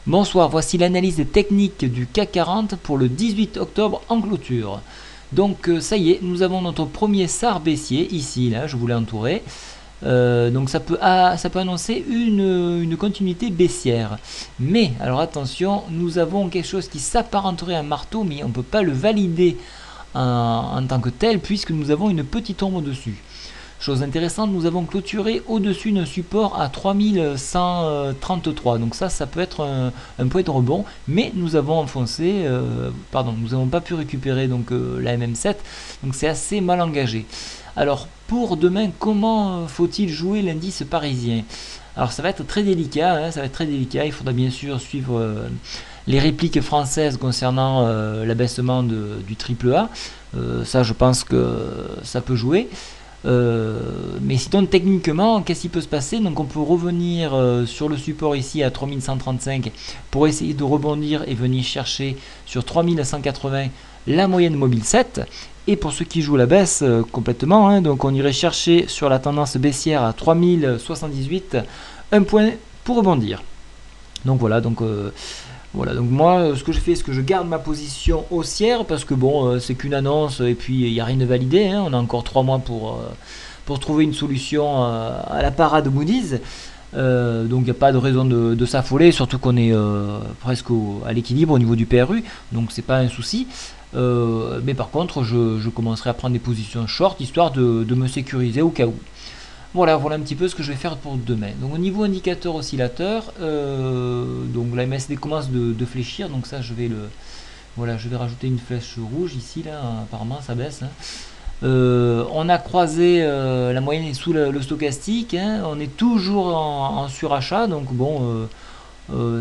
Bonsoir, voici l'analyse des techniques du CAC 40 pour le 18 octobre en clôture. Donc ça y est, nous avons notre premier SAR baissier, ici, là, je vous l'ai entouré. Donc ça peut annoncer une continuité baissière. Mais, alors attention, nous avons quelque chose qui s'apparenterait à un marteau, mais on ne peut pas le valider en tant que tel, puisque nous avons une petite ombre dessus. Chose intéressante, nous avons clôturé au-dessus d'un support à 3133. Donc ça peut être un point de rebond, mais nous avons enfoncé, nous n'avons pas pu récupérer donc la MM7, donc c'est assez mal engagé. Alors pour demain, comment faut-il jouer l'indice parisien? Alors ça va être très délicat, ça va être très délicat. Il faudra bien sûr suivre les répliques françaises concernant l'abaissement du AAA. Ça, je pense que ça peut jouer. Mais sinon techniquement, qu'est-ce qui peut se passer? Donc on peut revenir sur le support ici à 3135 pour essayer de rebondir et venir chercher sur 3180 la moyenne mobile 7. Et pour ceux qui jouent la baisse complètement, donc on irait chercher sur la tendance baissière à 3078 un point pour rebondir. Donc voilà, donc moi ce que je fais, c'est que je garde ma position haussière parce que bon, c'est qu'une annonce et puis il n'y a rien de validé, on a encore 3 mois pour trouver une solution à la parade Moody's. Donc il n'y a pas de raison de s'affoler, surtout qu'on est presque à l'équilibre au niveau du PRU, donc c'est pas un souci. Mais par contre je commencerai à prendre des positions short histoire de me sécuriser au cas où. Voilà un petit peu ce que je vais faire pour demain. Donc au niveau indicateur oscillateur, donc la MACD commence de fléchir, donc ça je vais rajouter une flèche rouge ici, là, apparemment ça baisse. On a croisé la moyenne sous le stochastique, on est toujours en surachat, donc bon,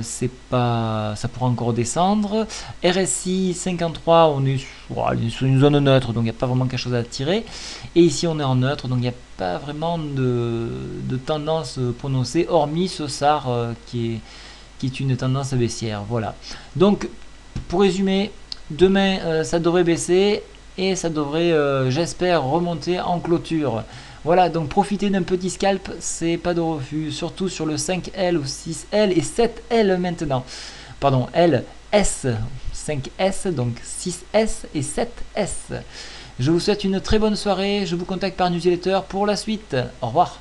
ça pourra encore descendre. RSI 53, on est sur une zone neutre, donc il n'y a pas vraiment quelque chose à tirer. Et ici on est en neutre, donc il n'y a pas vraiment de tendance prononcée, hormis ce SAR qui est une tendance baissière. Voilà. Donc pour résumer, demain ça devrait baisser et ça devrait, j'espère, remonter en clôture. Voilà, donc profiter d'un petit scalp, c'est pas de refus, surtout sur le 5L ou 6L et 7L maintenant. Pardon, LS, 5S, donc 6S et 7S. Je vous souhaite une très bonne soirée, je vous contacte par newsletter pour la suite. Au revoir.